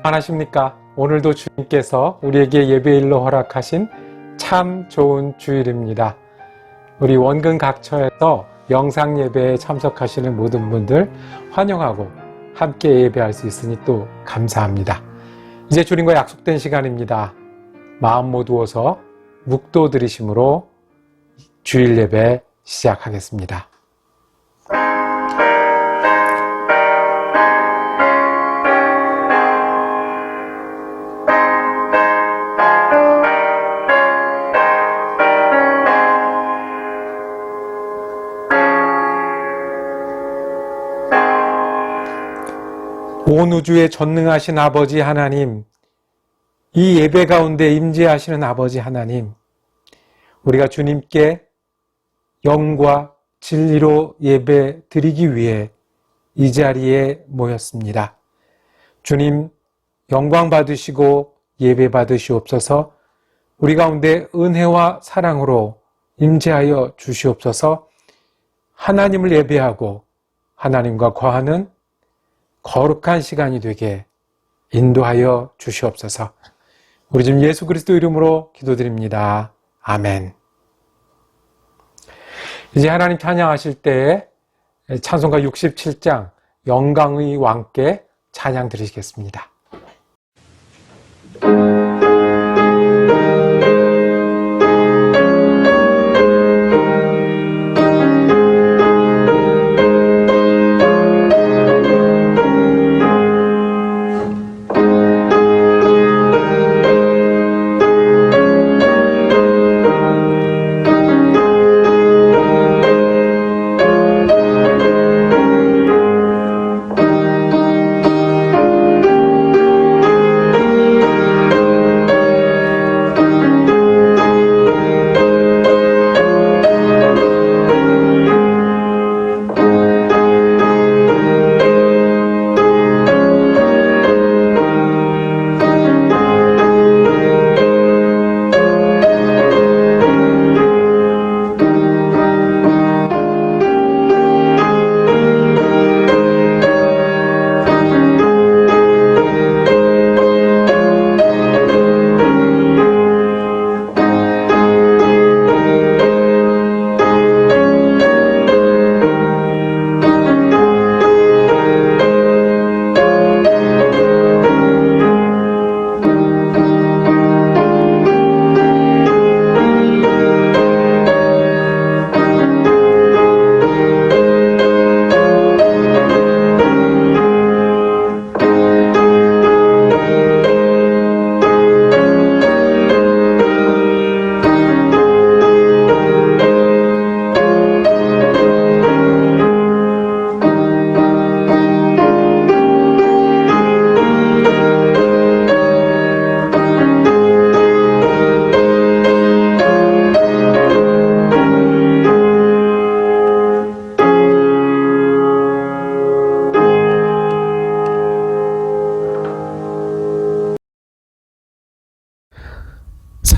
안녕하십니까? 오늘도 주님께서 우리에게 예배일로 허락하신 참 좋은 주일입니다. 우리 원근 각처에서 영상 예배에 참석하시는 모든 분들 환영하고 함께 예배할 수 있으니 또 감사합니다. 이제 주님과 약속된 시간입니다. 마음 모두어서 묵도 들이심으로 주일 예배 시작하겠습니다. 온 우주에 전능하신 아버지 하나님, 이 예배 가운데 임재하시는 아버지 하나님, 우리가 주님께 영과 진리로 예배 드리기 위해 이 자리에 모였습니다. 주님, 영광 받으시고 예배 받으시옵소서. 우리 가운데 은혜와 사랑으로 임재하여 주시옵소서. 하나님을 예배하고 하나님과 거하는 거룩한 시간이 되게 인도하여 주시옵소서. 우리 주님 예수 그리스도 이름으로 기도드립니다. 아멘. 이제 하나님 찬양하실 때에 찬송가 67장 영광의 왕께 찬양 드리시겠습니다.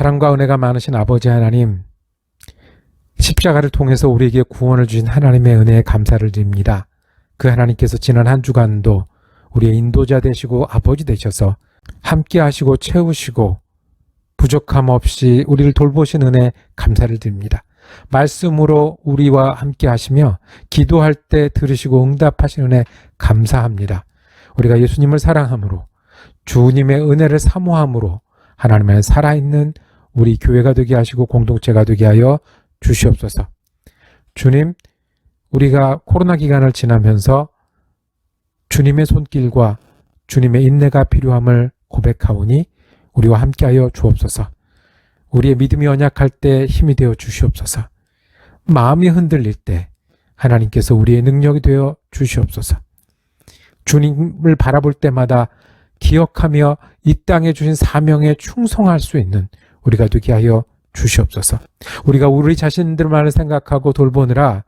사랑과 은혜가 많으신 아버지 하나님, 십자가를 통해서 우리에게 구원을 주신 하나님의 은혜에 감사를 드립니다. 그 하나님께서 지난 한 주간도 우리의 인도자 되시고 아버지 되셔서 함께 하시고 채우시고 부족함 없이 우리를 돌보신 은혜 감사를 드립니다. 말씀으로 우리와 함께 하시며 기도할 때 들으시고 응답하신 은혜 감사합니다. 우리가 예수님을 사랑함으로 주님의 은혜를 사모함으로 하나님의 살아있는 우리 교회가 되게 하시고 공동체가 되게 하여 주시옵소서. 주님, 우리가 코로나 기간을 지나면서 주님의 손길과 주님의 인내가 필요함을 고백하오니 우리와 함께하여 주옵소서. 우리의 믿음이 연약할 때 힘이 되어 주시옵소서. 마음이 흔들릴 때 하나님께서 우리의 능력이 되어 주시옵소서. 주님을 바라볼 때마다 기억하며 이 땅에 주신 사명에 충성할 수 있는 우리가 되게 하여 주시옵소서. 우리가 우리 자신들만을 생각하고 돌보느라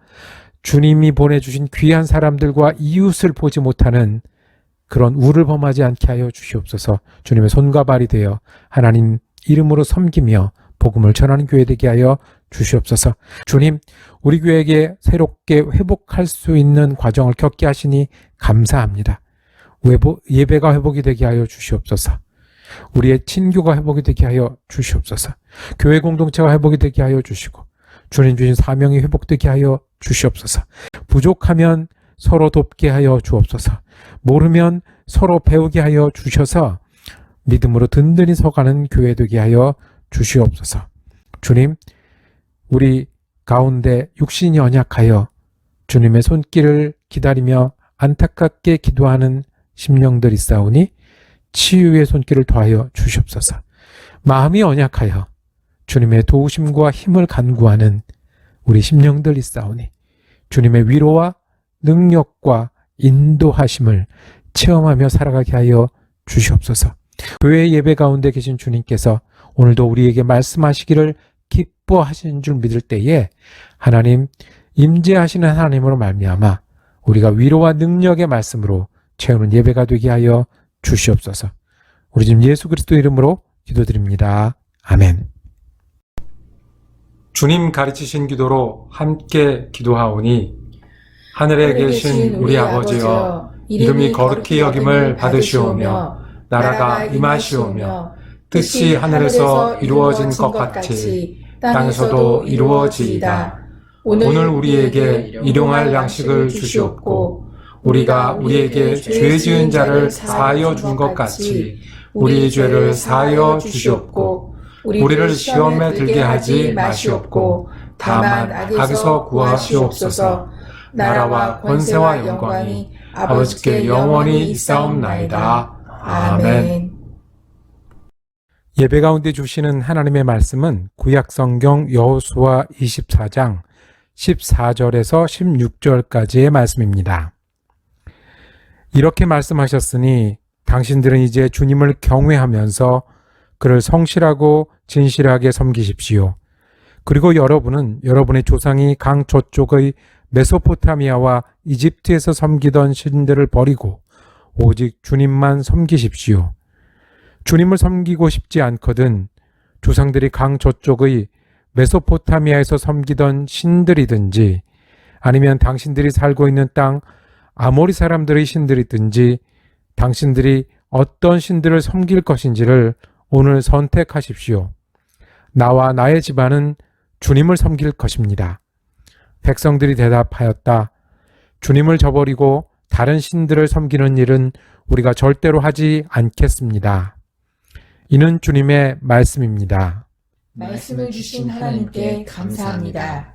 주님이 보내주신 귀한 사람들과 이웃을 보지 못하는 그런 우를 범하지 않게 하여 주시옵소서. 주님의 손과 발이 되어 하나님 이름으로 섬기며 복음을 전하는 교회 되게 하여 주시옵소서. 주님, 우리 교회에게 새롭게 회복할 수 있는 과정을 겪게 하시니 감사합니다. 예배가 회복이 되게 하여 주시옵소서. 우리의 친교가 회복이 되게 하여 주시옵소서. 교회 공동체가 회복이 되게 하여 주시고 주님 주신 사명이 회복되게 하여 주시옵소서. 부족하면 서로 돕게 하여 주옵소서. 모르면 서로 배우게 하여 주셔서 믿음으로 든든히 서가는 교회 되게 하여 주시옵소서. 주님, 우리 가운데 육신이 연약하여 주님의 손길을 기다리며 안타깝게 기도하는 심령들 있사오니 치유의 손길을 더하여 주시옵소서. 마음이 연약하여 주님의 도우심과 힘을 간구하는 우리 심령들 있사오니 주님의 위로와 능력과 인도하심을 체험하며 살아가게 하여 주시옵소서. 교회 예배 가운데 계신 주님께서 오늘도 우리에게 말씀하시기를 기뻐하시는 줄 믿을 때에 하나님 임재하시는 하나님으로 말미암아 우리가 위로와 능력의 말씀으로 채우는 예배가 되게 하여 주시옵소서. 우리 주님 예수 그리스도 이름으로 기도드립니다. 아멘. 주님 가르치신 기도로 함께 기도하오니 하늘에 계신 우리 아버지여 이름이 거룩히 여김을 받으시오며 나라가 임하시오며 뜻이 하늘에서 이루어진 것 같이 땅에서도 이루어지이다. 오늘 우리에게 일용할 양식을 주시옵고 우리가 우리에게 죄 지은 자를 사하여 준 것 같이 우리의 죄를 사하여 주시옵고 우리를 시험에 들게 하지 마시옵고 다만 악에서 구하시옵소서. 나라와 권세와 영광이 아버지께 영원히 있사옵나이다. 아멘. 예배 가운데 주시는 하나님의 말씀은 구약성경 여호수아 24장 14절에서 16절까지의 말씀입니다. 이렇게 말씀하셨으니 당신들은 이제 주님을 경외하면서 그를 성실하고 진실하게 섬기십시오. 그리고 여러분은 여러분의 조상이 강 저쪽의 메소포타미아와 이집트에서 섬기던 신들을 버리고 오직 주님만 섬기십시오. 주님을 섬기고 싶지 않거든 조상들이 강 저쪽의 메소포타미아에서 섬기던 신들이든지 아니면 당신들이 살고 있는 땅 아모리 사람들의 신들이든지 당신들이 어떤 신들을 섬길 것인지를 오늘 선택하십시오. 나와 나의 집안은 주님을 섬길 것입니다. 백성들이 대답하였다. 주님을 저버리고 다른 신들을 섬기는 일은 우리가 절대로 하지 않겠습니다. 이는 주님의 말씀입니다. 말씀을 주신 하나님께 감사합니다.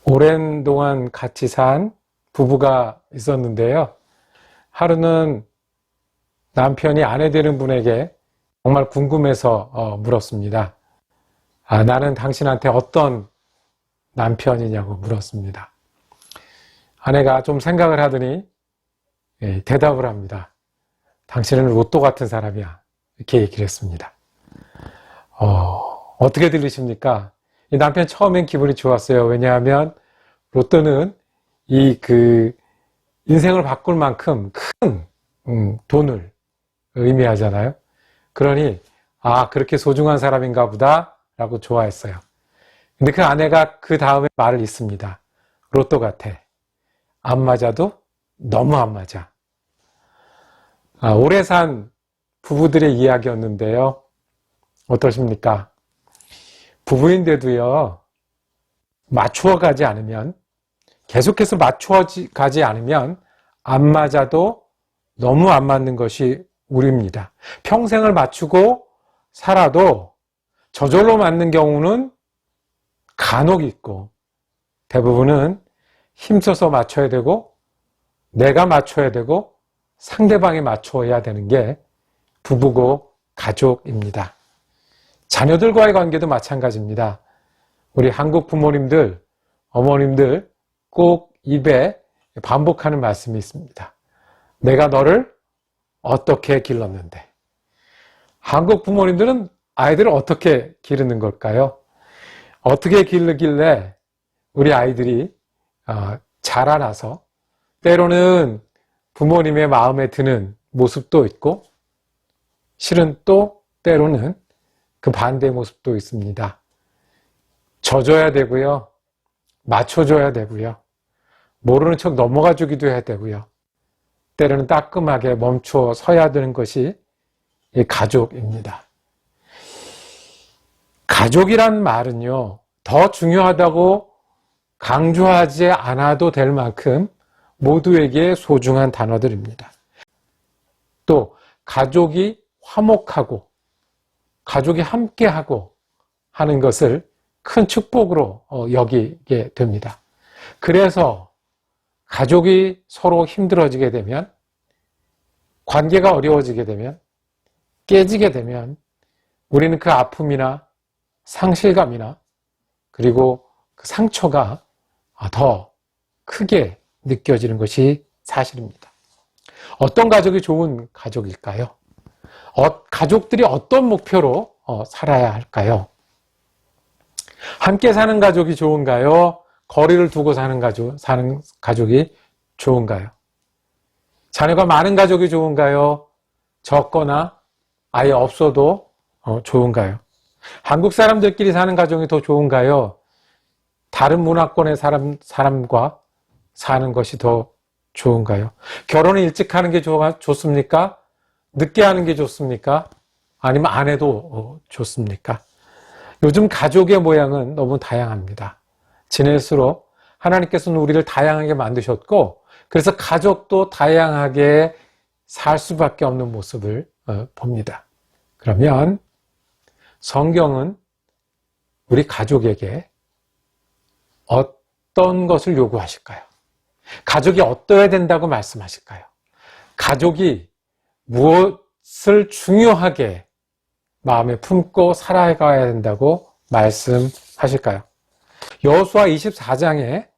오랜 동안 같이 산 부부가 있었는데요. 하루는 남편이 아내 되는 분에게 정말 궁금해서 물었습니다. 나는 당신한테 어떤 남편이냐고 물었습니다. 아내가 좀 생각을 하더니 대답을 합니다. 당신은 로또 같은 사람이야. 이렇게 얘기를 했습니다. 어떻게 들리십니까? 이 남편 처음엔 기분이 좋았어요. 왜냐하면 로또는 인생을 바꿀 만큼 큰 돈을 의미하잖아요. 그러니 그렇게 소중한 사람인가 보다 라고 좋아했어요. 근데 그 아내가 그 다음에 말을 잇습니다. 로또 같아. 안 맞아도 너무 안 맞아. 오래 산 부부들의 이야기였는데요. 어떠십니까? 부부인데도요, 맞추어가지 않으면, 계속해서 맞추어가지 않으면 안 맞아도 너무 안 맞는 것이 우리입니다. 평생을 맞추고 살아도 저절로 맞는 경우는 간혹 있고, 대부분은 힘써서 맞춰야 되고, 내가 맞춰야 되고, 상대방이 맞춰야 되는 게 부부고 가족입니다. 자녀들과의 관계도 마찬가지입니다. 우리 한국 부모님들, 어머님들 꼭 입에 반복하는 말씀이 있습니다. 내가 너를 어떻게 길렀는데. 한국 부모님들은 아이들을 어떻게 기르는 걸까요? 어떻게 기르길래 우리 아이들이 자라나서 때로는 부모님의 마음에 드는 모습도 있고 실은 또 때로는 그 반대의 모습도 있습니다. 져줘야 되고요. 맞춰줘야 되고요. 모르는 척 넘어가 주기도 해야 되고요. 때로는 따끔하게 멈춰 서야 되는 것이 이 가족입니다. 가족이란 말은요, 더 중요하다고 강조하지 않아도 될 만큼 모두에게 소중한 단어들입니다. 또 가족이 화목하고 가족이 함께하고 하는 것을 큰 축복으로 여기게 됩니다. 그래서 가족이 서로 힘들어지게 되면, 관계가 어려워지게 되면, 깨지게 되면 우리는 그 아픔이나 상실감이나 그리고 그 상처가 더 크게 느껴지는 것이 사실입니다. 어떤 가족이 좋은 가족일까요? 가족들이 어떤 목표로 살아야 할까요? 함께 사는 가족이 좋은가요? 거리를 두고 사는 가족이 좋은가요? 자녀가 많은 가족이 좋은가요? 적거나 아예 없어도 좋은가요? 한국 사람들끼리 사는 가정이 더 좋은가요? 다른 문화권의 사람과 사는 것이 더 좋은가요? 결혼을 일찍 하는 게 좋습니까? 늦게 하는 게 좋습니까? 아니면 안 해도 좋습니까? 요즘 가족의 모양은 너무 다양합니다. 지낼수록 하나님께서는 우리를 다양하게 만드셨고, 그래서 가족도 다양하게 살 수밖에 없는 모습을 봅니다. 그러면 성경은 우리 가족에게 어떤 것을 요구하실까요? 가족이 어떠해야 된다고 말씀하실까요? 가족이 무엇을 중요하게 마음에 품고 살아가야 된다고 말씀하실까요? 여호수아 24장에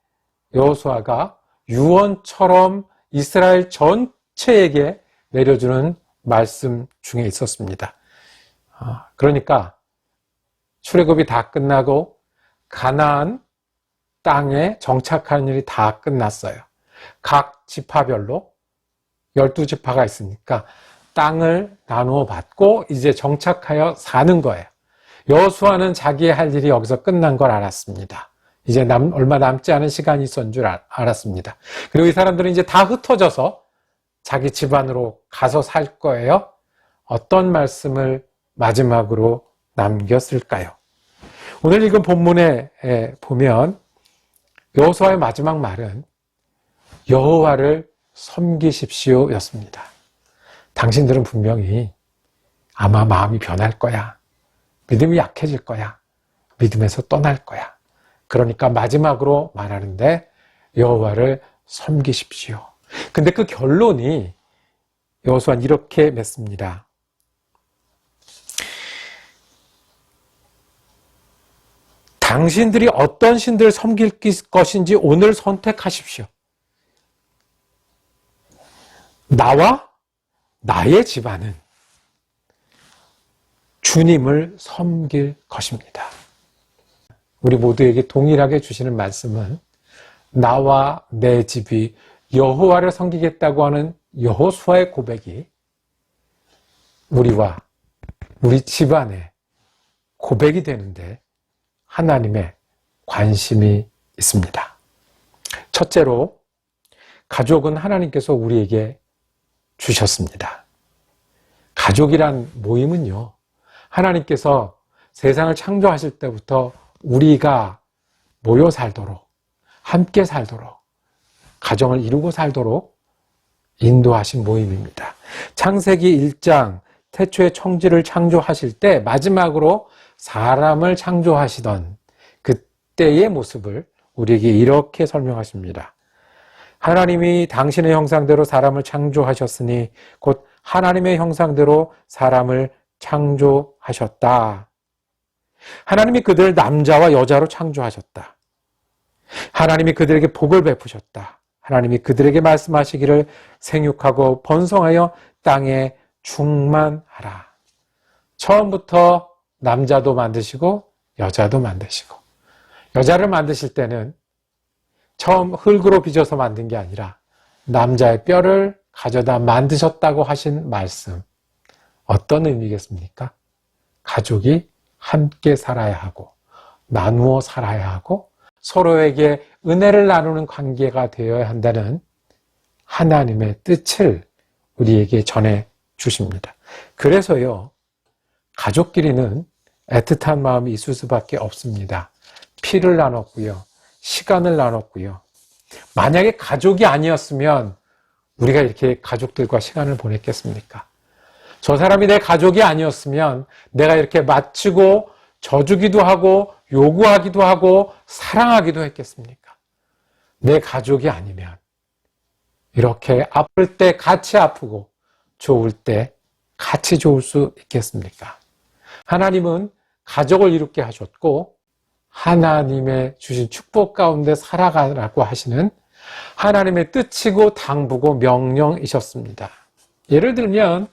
여호수아가 유언처럼 이스라엘 전체에게 내려주는 말씀 중에 있었습니다. 그러니까 출애굽이 다 끝나고 가나안 땅에 정착하는 일이 다 끝났어요. 각 지파별로 12지파가 있으니까 땅을 나누어 받고 이제 정착하여 사는 거예요. 여호수아는 자기의 할 일이 여기서 끝난 걸 알았습니다. 이제 얼마 남지 않은 시간이 있었는 줄 알았습니다. 그리고 이 사람들은 이제 다 흩어져서 자기 집안으로 가서 살 거예요. 어떤 말씀을 마지막으로 남겼을까요? 오늘 읽은 본문에 보면 여호수아의 마지막 말은 여호와를 섬기십시오 였습니다. 당신들은 분명히 아마 마음이 변할 거야. 믿음이 약해질 거야. 믿음에서 떠날 거야. 그러니까 마지막으로 말하는데 여호와를 섬기십시오. 근데 그 결론이 여호수아는 이렇게 맺습니다. 당신들이 어떤 신들을 섬길 것인지 오늘 선택하십시오. 나와 나의 집안은 주님을 섬길 것입니다. 우리 모두에게 동일하게 주시는 말씀은 나와 내 집이 여호와를 섬기겠다고 하는 여호수아의 고백이 우리와 우리 집안의 고백이 되는데 하나님의 관심이 있습니다. 첫째로 가족은 하나님께서 우리에게 주셨습니다. 가족이란 모임은요, 하나님께서 세상을 창조하실 때부터 우리가 모여 살도록, 함께 살도록, 가정을 이루고 살도록 인도하신 모임입니다. 창세기 1장 태초에 천지를 창조하실 때 마지막으로 사람을 창조하시던 그때의 모습을 우리에게 이렇게 설명하십니다. 하나님이 당신의 형상대로 사람을 창조하셨으니 곧 하나님의 형상대로 사람을 창조하셨다. 하나님이 그들을 남자와 여자로 창조하셨다. 하나님이 그들에게 복을 베푸셨다. 하나님이 그들에게 말씀하시기를 생육하고 번성하여 땅에 충만하라. 처음부터 남자도 만드시고 여자도 만드시고, 여자를 만드실 때는 처음 흙으로 빚어서 만든 게 아니라 남자의 뼈를 가져다 만드셨다고 하신 말씀, 어떤 의미겠습니까? 가족이 함께 살아야 하고 나누어 살아야 하고 서로에게 은혜를 나누는 관계가 되어야 한다는 하나님의 뜻을 우리에게 전해 주십니다. 그래서요, 가족끼리는 애틋한 마음이 있을 수밖에 없습니다. 피를 나눴고요, 시간을 나눴고요. 만약에 가족이 아니었으면 우리가 이렇게 가족들과 시간을 보냈겠습니까? 저 사람이 내 가족이 아니었으면 내가 이렇게 마치고 져주기도 하고 요구하기도 하고 사랑하기도 했겠습니까? 내 가족이 아니면 이렇게 아플 때 같이 아프고 좋을 때 같이 좋을 수 있겠습니까? 하나님은 가족을 이롭게 하셨고 하나님의 주신 축복 가운데 살아가라고 하시는 하나님의 뜻이고 당부고 명령이셨습니다. 예를 들면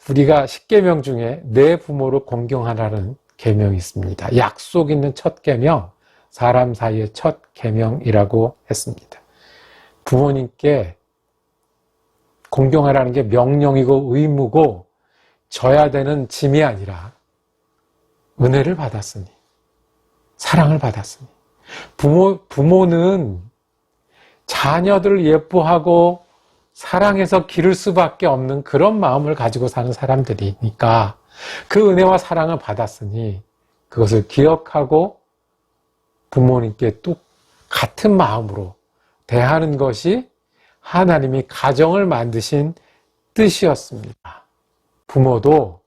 우리가 10계명 중에 내 부모를 공경하라는 계명이 있습니다. 약속 있는 첫 계명, 사람 사이의 첫 계명이라고 했습니다. 부모님께 공경하라는 게 명령이고 의무고 져야 되는 짐이 아니라 은혜를 받았으니, 사랑을 받았으니, 부모는 자녀들을 예뻐하고 사랑해서 기를 수밖에 없는 그런 마음을 가지고 사는 사람들이니까 그 은혜와 사랑을 받았으니 그것을 기억하고 부모님께 또 같은 마음으로 대하는 것이 하나님이 가정을 만드신 뜻이었습니다. 부모도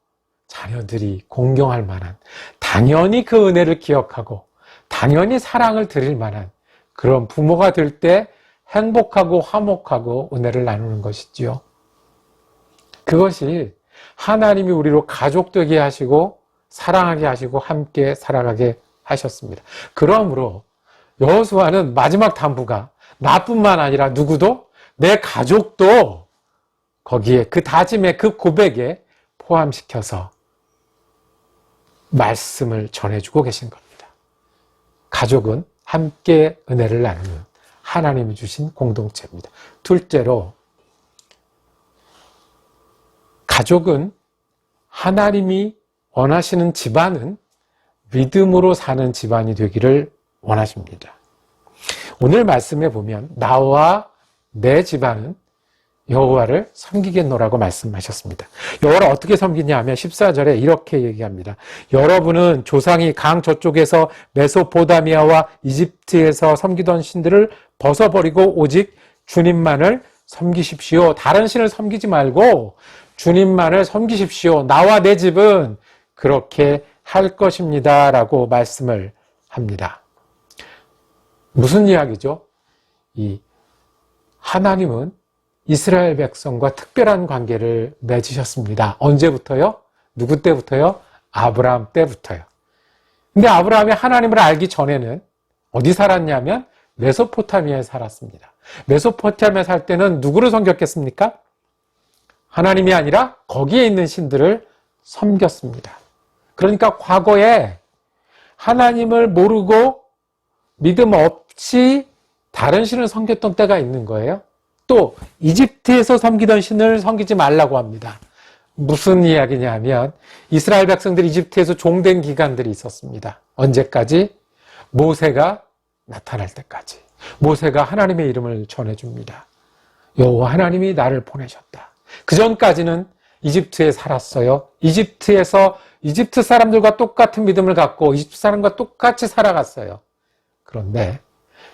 자녀들이 공경할 만한, 당연히 그 은혜를 기억하고 당연히 사랑을 드릴 만한 그런 부모가 될 때 행복하고 화목하고 은혜를 나누는 것이지요. 그것이 하나님이 우리로 가족되게 하시고 사랑하게 하시고 함께 살아가게 하셨습니다. 그러므로 여호수아는 마지막 당부가 나뿐만 아니라 누구도, 내 가족도 거기에 그 다짐에 그 고백에 포함시켜서 말씀을 전해주고 계신 겁니다. 가족은 함께 은혜를 나누는 하나님이 주신 공동체입니다. 둘째로, 가족은 하나님이 원하시는 집안은 믿음으로 사는 집안이 되기를 원하십니다. 오늘 말씀에 보면 나와 내 집안은 여호와를 섬기겠노라고 말씀하셨습니다. 여호와를 어떻게 섬기냐 하면 14절에 이렇게 얘기합니다. 여러분은 조상이 강 저쪽에서 메소포타미아와 이집트에서 섬기던 신들을 벗어버리고 오직 주님만을 섬기십시오. 다른 신을 섬기지 말고 주님만을 섬기십시오. 나와 내 집은 그렇게 할 것입니다. 라고 말씀을 합니다. 무슨 이야기죠? 이 하나님은 이스라엘 백성과 특별한 관계를 맺으셨습니다. 언제부터요? 누구 때부터요? 아브라함 때부터요. 근데 아브라함이 하나님을 알기 전에는 어디 살았냐면 메소포타미아에 살았습니다. 메소포타미아에 살 때는 누구를 섬겼겠습니까? 하나님이 아니라 거기에 있는 신들을 섬겼습니다. 그러니까 과거에 하나님을 모르고 믿음 없이 다른 신을 섬겼던 때가 있는 거예요. 또 이집트에서 섬기던 신을 섬기지 말라고 합니다. 무슨 이야기냐면 이스라엘 백성들이 이집트에서 종된 기간들이 있었습니다. 언제까지? 모세가 나타날 때까지. 모세가 하나님의 이름을 전해줍니다. 여호와 하나님이 나를 보내셨다. 그 전까지는 이집트에 살았어요. 이집트에서 이집트 사람들과 똑같은 믿음을 갖고 이집트 사람과 똑같이 살아갔어요. 그런데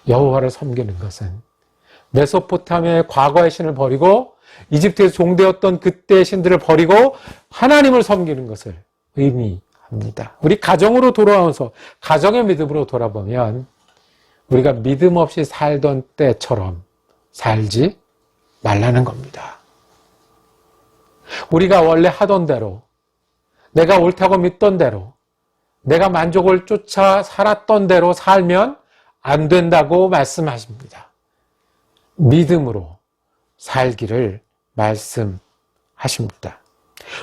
여호와를 섬기는 것은 메소포타미아의 과거의 신을 버리고 이집트에서 종되었던 그때의 신들을 버리고 하나님을 섬기는 것을 의미합니다. 우리 가정으로 돌아와서 가정의 믿음으로 돌아보면 우리가 믿음 없이 살던 때처럼 살지 말라는 겁니다. 우리가 원래 하던 대로, 내가 옳다고 믿던 대로, 내가 만족을 쫓아 살았던 대로 살면 안 된다고 말씀하십니다. 믿음으로 살기를 말씀하십니다.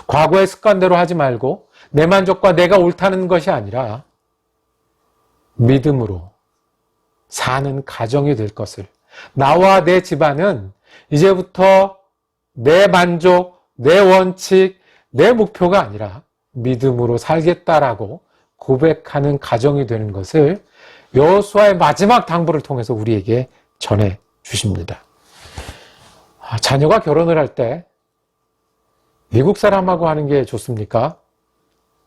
과거의 습관대로 하지 말고 내 만족과 내가 옳다는 것이 아니라 믿음으로 사는 가정이 될 것을, 나와 내 집안은 이제부터 내 만족, 내 원칙, 내 목표가 아니라 믿음으로 살겠다라고 고백하는 가정이 되는 것을 여호수아의 마지막 당부를 통해서 우리에게 전해 주십니다. 자녀가 결혼을 할 때 미국 사람하고 하는 게 좋습니까?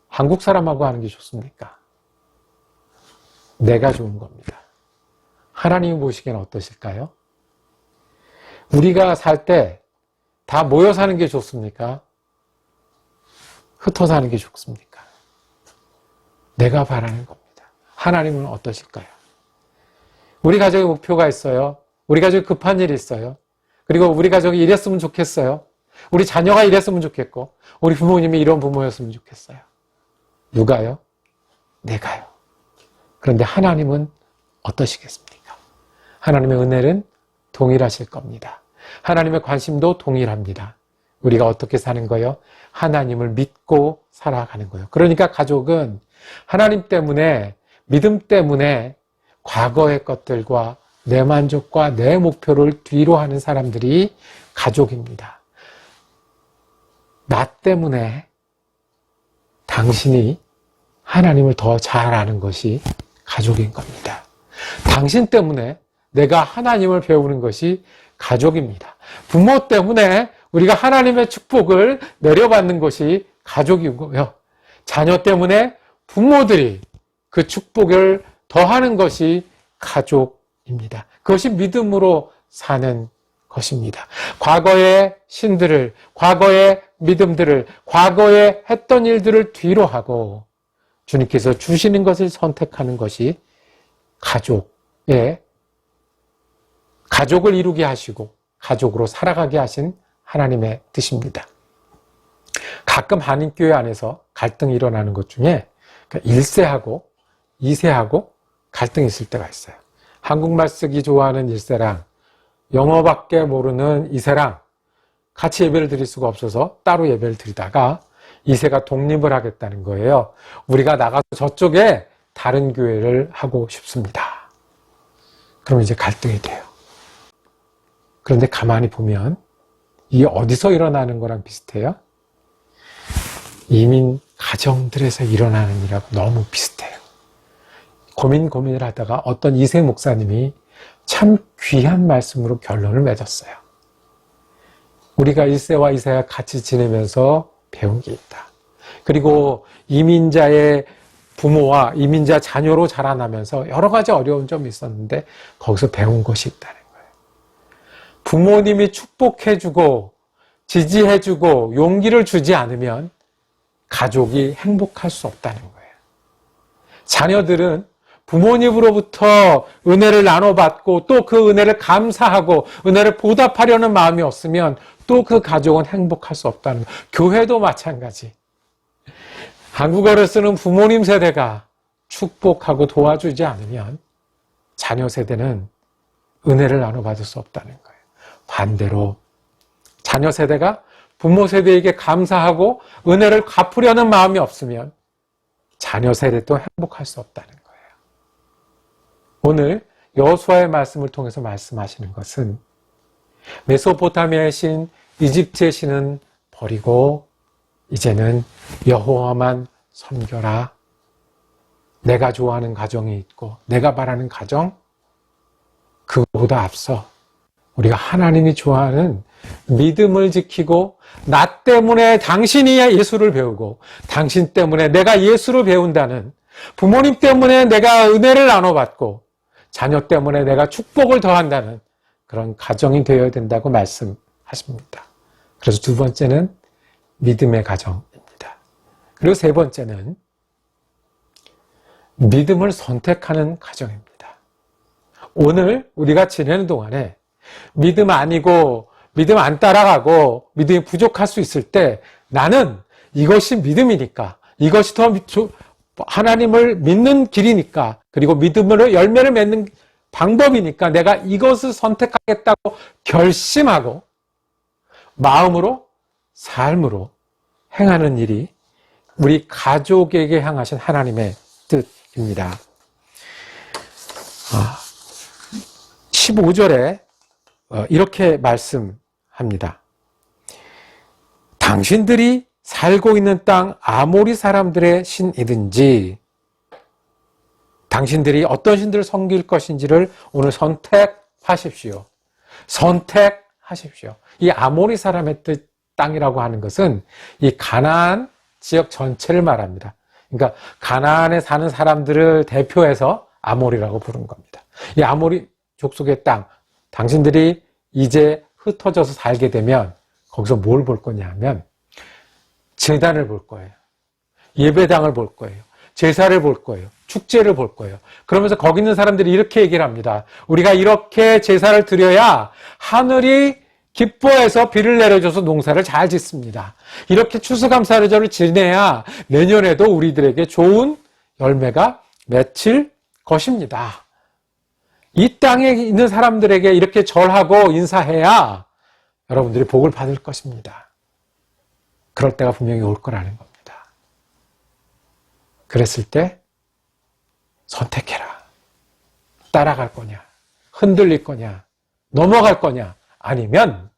한국 사람하고 하는 게 좋습니까? 내가 좋은 겁니다. 하나님이 보시기에는 어떠실까요? 우리가 살 때 다 모여 사는 게 좋습니까? 흩어 사는 게 좋습니까? 내가 바라는 겁니다. 하나님은 어떠실까요? 우리 가족의 목표가 있어요. 우리 가족이 급한 일이 있어요. 그리고 우리 가족이 이랬으면 좋겠어요. 우리 자녀가 이랬으면 좋겠고, 우리 부모님이 이런 부모였으면 좋겠어요. 누가요? 내가요. 그런데 하나님은 어떠시겠습니까? 하나님의 은혜는 동일하실 겁니다. 하나님의 관심도 동일합니다. 우리가 어떻게 사는 거예요? 하나님을 믿고 살아가는 거예요. 그러니까 가족은 하나님 때문에, 믿음 때문에 과거의 것들과 내 만족과 내 목표를 뒤로 하는 사람들이 가족입니다. 나 때문에 당신이 하나님을 더 잘 아는 것이 가족인 겁니다. 당신 때문에 내가 하나님을 배우는 것이 가족입니다. 부모 때문에 우리가 하나님의 축복을 내려받는 것이 가족이고요. 자녀 때문에 부모들이 그 축복을 더하는 것이 가족입니다. 그것이 믿음으로 사는 것입니다. 과거의 신들을, 과거의 믿음들을, 과거에 했던 일들을 뒤로 하고 주님께서 주시는 것을 선택하는 것이 가족을 이루게 하시고 가족으로 살아가게 하신 하나님의 뜻입니다. 가끔 한인교회 안에서 갈등이 일어나는 것 중에 1세하고 2세하고 갈등이 있을 때가 있어요. 한국말 쓰기 좋아하는 1세랑 영어밖에 모르는 2세랑 같이 예배를 드릴 수가 없어서 따로 예배를 드리다가 2세가 독립을 하겠다는 거예요. 우리가 나가서 저쪽에 다른 교회를 하고 싶습니다. 그럼 이제 갈등이 돼요. 그런데 가만히 보면 이게 어디서 일어나는 거랑 비슷해요? 이민 가정들에서 일어나는 일하고 너무 비슷해요. 고민을 하다가 어떤 2세 목사님이 참 귀한 말씀으로 결론을 맺었어요. 우리가 1세와 2세가 같이 지내면서 배운 게 있다. 그리고 이민자의 부모와 이민자 자녀로 자라나면서 여러 가지 어려운 점이 있었는데 거기서 배운 것이 있다는 거예요. 부모님이 축복해주고 지지해주고 용기를 주지 않으면 가족이 행복할 수 없다는 거예요. 자녀들은 부모님으로부터 은혜를 나눠받고 또 그 은혜를 감사하고 은혜를 보답하려는 마음이 없으면 또 그 가족은 행복할 수 없다는 거예요. 교회도 마찬가지. 한국어를 쓰는 부모님 세대가 축복하고 도와주지 않으면 자녀 세대는 은혜를 나눠받을 수 없다는 거예요. 반대로 자녀 세대가 부모 세대에게 감사하고 은혜를 갚으려는 마음이 없으면 자녀 세대도 행복할 수 없다는 거예요. 오늘 여호수아의 말씀을 통해서 말씀하시는 것은 메소포타미아의 신, 이집트의 신은 버리고 이제는 여호와만 섬겨라. 내가 좋아하는 가정이 있고 내가 바라는 가정, 그거보다 앞서 우리가 하나님이 좋아하는 믿음을 지키고 나 때문에 당신이 예수를 배우고 당신 때문에 내가 예수를 배운다는, 부모님 때문에 내가 은혜를 나눠받고 자녀 때문에 내가 축복을 더한다는 그런 가정이 되어야 된다고 말씀하십니다. 그래서 두 번째는 믿음의 가정입니다. 그리고 세 번째는 믿음을 선택하는 가정입니다. 오늘 우리가 지내는 동안에 믿음 아니고 믿음 안 따라가고 믿음이 부족할 수 있을 때 나는 이것이 믿음이니까, 이것이 더 하나님을 믿는 길이니까, 그리고 믿음으로 열매를 맺는 방법이니까 내가 이것을 선택하겠다고 결심하고 마음으로 삶으로 행하는 일이 우리 가족에게 향하신 하나님의 뜻입니다. 15절에 이렇게 말씀합니다. 당신들이 살고 있는 땅 아모리 사람들의 신이든지 당신들이 어떤 신들을 섬길 것인지를 오늘 선택하십시오. 선택하십시오. 이 아모리 사람의 땅이라고 하는 것은 이 가나안 지역 전체를 말합니다. 그러니까 가나안에 사는 사람들을 대표해서 아모리라고 부른 겁니다. 이 아모리 족속의 땅, 당신들이 이제 흩어져서 살게 되면 거기서 뭘 볼 거냐 하면 제단을 볼 거예요. 예배당을 볼 거예요. 제사를 볼 거예요. 축제를 볼 거예요. 그러면서 거기 있는 사람들이 이렇게 얘기를 합니다. 우리가 이렇게 제사를 드려야 하늘이 기뻐해서 비를 내려줘서 농사를 잘 짓습니다. 이렇게 추수감사절을 지내야 내년에도 우리들에게 좋은 열매가 맺힐 것입니다. 이 땅에 있는 사람들에게 이렇게 절하고 인사해야 여러분들이 복을 받을 것입니다. 그럴 때가 분명히 올 거라는 겁니다. 그랬을 때 선택해라. 따라갈 거냐, 흔들릴 거냐, 넘어갈 거냐, 아니면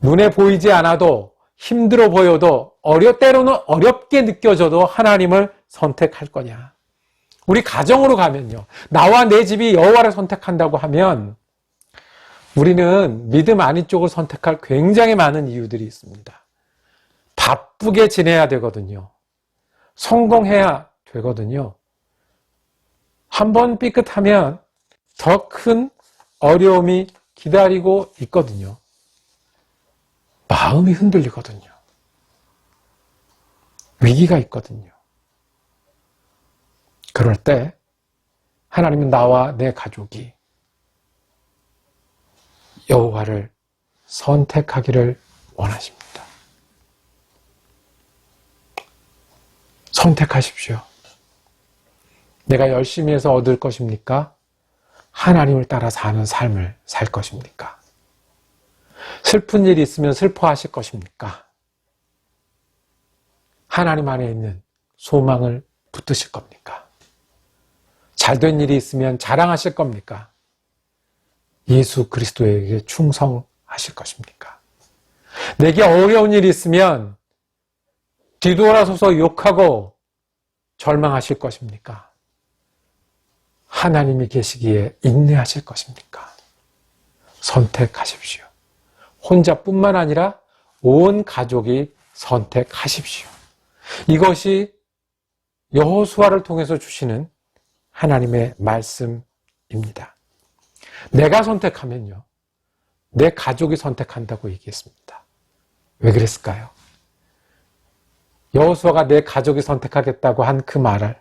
눈에 보이지 않아도 힘들어 보여도 때로는 어렵게 느껴져도 하나님을 선택할 거냐. 우리 가정으로 가면요, 나와 내 집이 여호와를 선택한다고 하면 우리는 믿음 아닌 쪽을 선택할 굉장히 많은 이유들이 있습니다. 바쁘게 지내야 되거든요. 성공해야 되거든요. 한번 삐끗하면 더 큰 어려움이 기다리고 있거든요. 마음이 흔들리거든요. 위기가 있거든요. 그럴 때 하나님은 나와 내 가족이 여호와를 선택하기를 원하십니다. 선택하십시오. 내가 열심히 해서 얻을 것입니까? 하나님을 따라 사는 삶을 살 것입니까? 슬픈 일이 있으면 슬퍼하실 것입니까? 하나님 안에 있는 소망을 붙드실 겁니까? 잘된 일이 있으면 자랑하실 겁니까? 예수 그리스도에게 충성하실 것입니까? 내게 어려운 일이 있으면 뒤돌아서서 욕하고 절망하실 것입니까? 하나님이 계시기에 인내하실 것입니까? 선택하십시오. 혼자뿐만 아니라 온 가족이 선택하십시오. 이것이 여호수아를 통해서 주시는 하나님의 말씀입니다. 내가 선택하면요, 내 가족이 선택한다고 얘기했습니다. 왜 그랬을까요? 여호수아가 내 가족이 선택하겠다고 한 그 말을,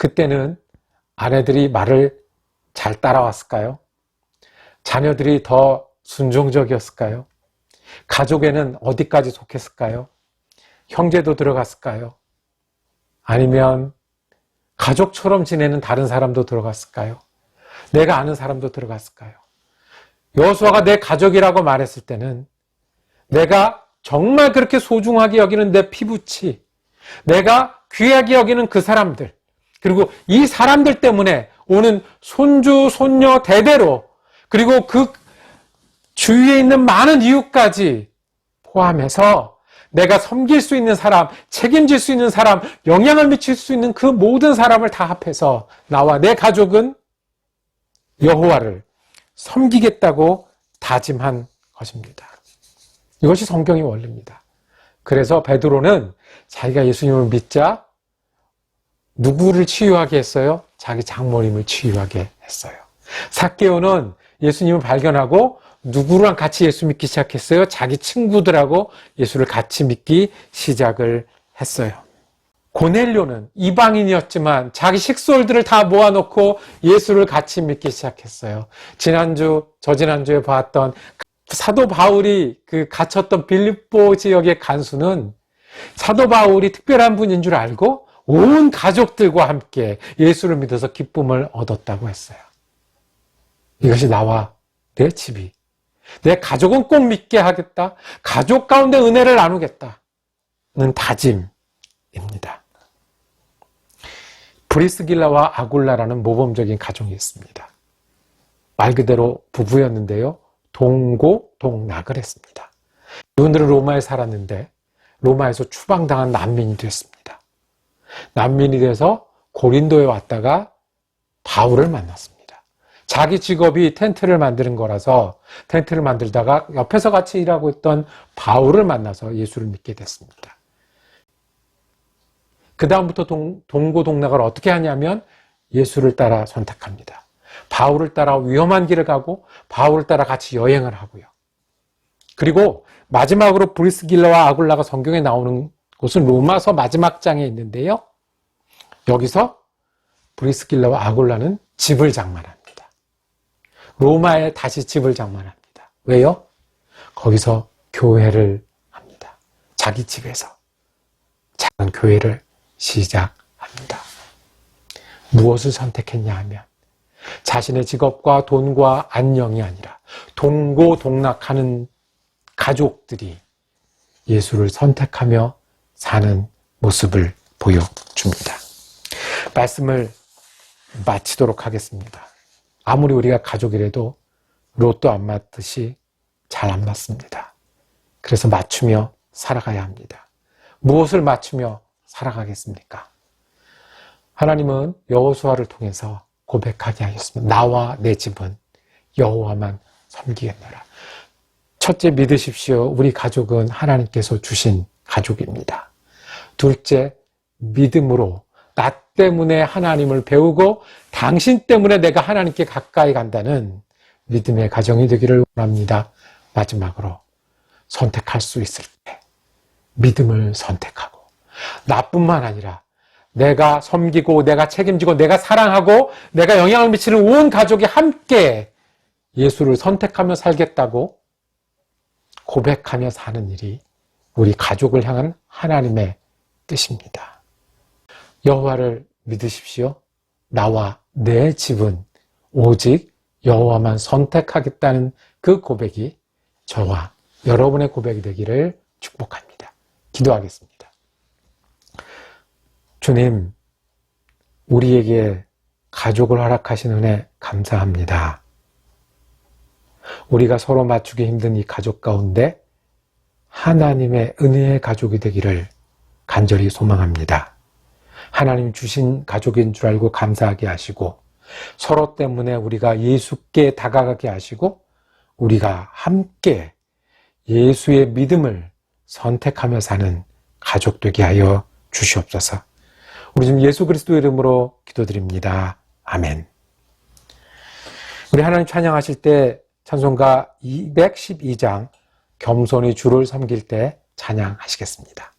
그때는 아내들이 말을 잘 따라왔을까요? 자녀들이 더 순종적이었을까요? 가족에는 어디까지 속했을까요? 형제도 들어갔을까요? 아니면 가족처럼 지내는 다른 사람도 들어갔을까요? 내가 아는 사람도 들어갔을까요? 여호수아가 내 가족이라고 말했을 때는 내가 정말 그렇게 소중하게 여기는 내 피부치, 내가 귀하게 여기는 그 사람들, 그리고 이 사람들 때문에 오는 손주, 손녀 대대로, 그리고 그 주위에 있는 많은 이웃까지 포함해서 내가 섬길 수 있는 사람, 책임질 수 있는 사람, 영향을 미칠 수 있는 그 모든 사람을 다 합해서 나와 내 가족은 여호와를 섬기겠다고 다짐한 것입니다. 이것이 성경의 원리입니다. 그래서 베드로는 자기가 예수님을 믿자 누구를 치유하게 했어요? 자기 장모님을 치유하게 했어요. 삭개오는 예수님을 발견하고 누구랑 같이 예수 믿기 시작했어요? 자기 친구들하고 예수를 같이 믿기 시작을 했어요. 고넬료는 이방인이었지만 자기 식솔들을 다 모아놓고 예수를 같이 믿기 시작했어요. 저지난주에 봤던 사도 바울이 그 갇혔던 빌립보 지역의 간수는 사도 바울이 특별한 분인 줄 알고 온 가족들과 함께 예수를 믿어서 기쁨을 얻었다고 했어요. 이것이 나와 내 집이, 내 가족은 꼭 믿게 하겠다. 가족 가운데 은혜를 나누겠다는 다짐입니다. 브리스길라와 아굴라라는 모범적인 가정이 있습니다. 말 그대로 부부였는데요. 동고동락을 했습니다. 이분들은 로마에 살았는데 로마에서 추방당한 난민이 됐습니다. 난민이 돼서 고린도에 왔다가 바울을 만났습니다. 자기 직업이 텐트를 만드는 거라서 텐트를 만들다가 옆에서 같이 일하고 있던 바울을 만나서 예수를 믿게 됐습니다. 그 다음부터 동고동락을 어떻게 하냐면 예수를 따라 선택합니다. 바울을 따라 위험한 길을 가고 바울을 따라 같이 여행을 하고요. 그리고 마지막으로 브리스길라와 아굴라가 성경에 나오는 곳은 로마서 마지막 장에 있는데요. 여기서 브리스길라와 아굴라는 집을 장만합니다. 로마에 다시 집을 장만합니다. 왜요? 거기서 교회를 합니다. 자기 집에서 작은 교회를 시작합니다. 무엇을 선택했냐 하면 자신의 직업과 돈과 안녕이 아니라 동고동락하는 가족들이 예수를 선택하며 사는 모습을 보여줍니다. 말씀을 마치도록 하겠습니다. 아무리 우리가 가족이라도 로또 안 맞듯이 잘 안 맞습니다. 그래서 맞추며 살아가야 합니다. 무엇을 맞추며 살아가겠습니까? 하나님은 여호수아를 통해서 고백하게 하셨습니다. 나와 내 집은 여호와만 섬기겠노라. 첫째, 믿으십시오. 우리 가족은 하나님께서 주신 가족입니다. 둘째, 믿음으로 나 때문에 하나님을 배우고 당신 때문에 내가 하나님께 가까이 간다는 믿음의 가정이 되기를 원합니다. 마지막으로 선택할 수 있을 때 믿음을 선택하고 나뿐만 아니라 내가 섬기고 내가 책임지고 내가 사랑하고 내가 영향을 미치는 온 가족이 함께 예수를 선택하며 살겠다고 고백하며 사는 일이 우리 가족을 향한 하나님의 뜻입니다. 여호와를 믿으십시오. 나와 내 집은 오직 여호와만 선택하겠다는 그 고백이 저와 여러분의 고백이 되기를 축복합니다. 기도하겠습니다. 주님, 우리에게 가족을 허락하신 은혜 감사합니다. 우리가 서로 맞추기 힘든 이 가족 가운데 하나님의 은혜의 가족이 되기를 간절히 소망합니다. 하나님 주신 가족인 줄 알고 감사하게 하시고 서로 때문에 우리가 예수께 다가가게 하시고 우리가 함께 예수의 믿음을 선택하며 사는 가족 되게 하여 주시옵소서. 우리 지금 예수 그리스도 이름으로 기도드립니다. 아멘. 우리 하나님 찬양하실 때 찬송가 212장 겸손히 주를 섬길 때 찬양하시겠습니다.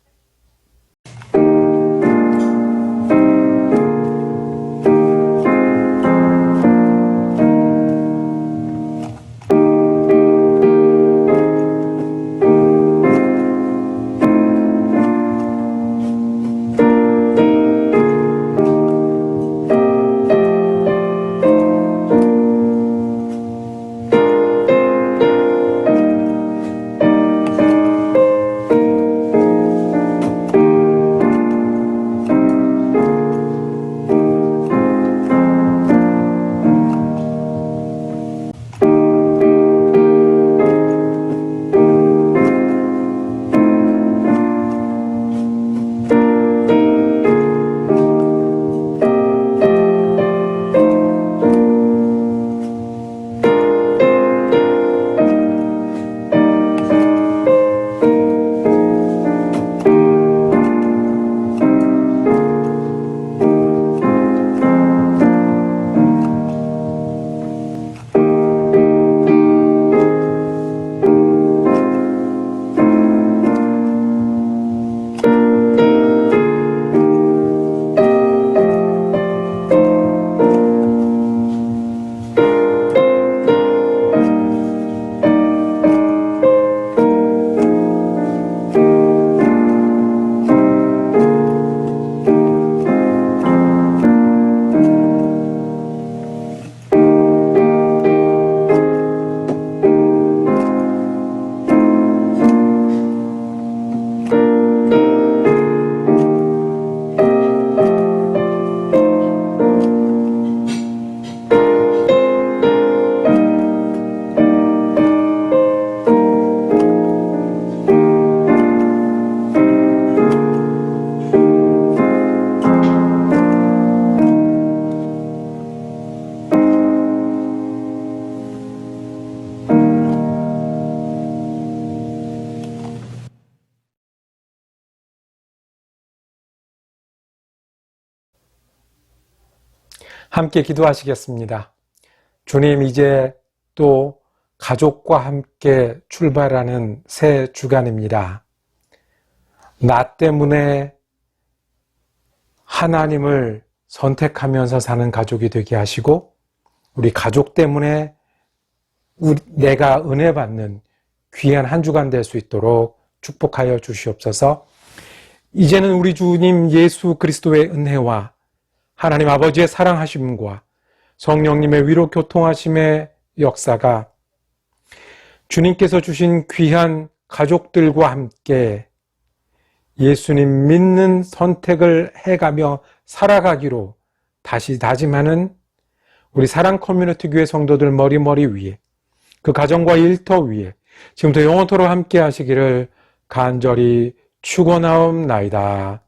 함께 기도하시겠습니다. 주님, 이제 또 가족과 함께 출발하는 새 주간입니다. 나 때문에 하나님을 선택하면서 사는 가족이 되게 하시고, 우리 가족 때문에 내가 은혜 받는 귀한 한 주간 될 수 있도록 축복하여 주시옵소서. 이제는 우리 주님 예수 그리스도의 은혜와 하나님 아버지의 사랑하심과 성령님의 위로 교통하심의 역사가 주님께서 주신 귀한 가족들과 함께 예수님 믿는 선택을 해가며 살아가기로 다시 다짐하는 우리 사랑 커뮤니티 교회 성도들 머리 위에, 그 가정과 일터 위에 지금부터 영원토록 함께 하시기를 간절히 축원하옵나이다.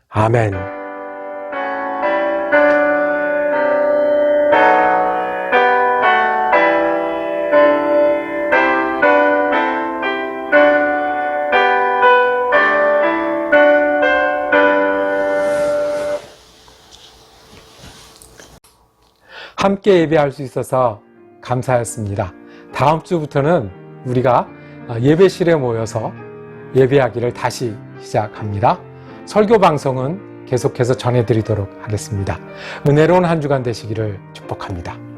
아멘. 함께 예배할 수 있어서 감사했습니다. 다음 주부터는 우리가 예배실에 모여서 예배하기를 다시 시작합니다. 설교 방송은 계속해서 전해드리도록 하겠습니다. 은혜로운 한 주간 되시기를 축복합니다.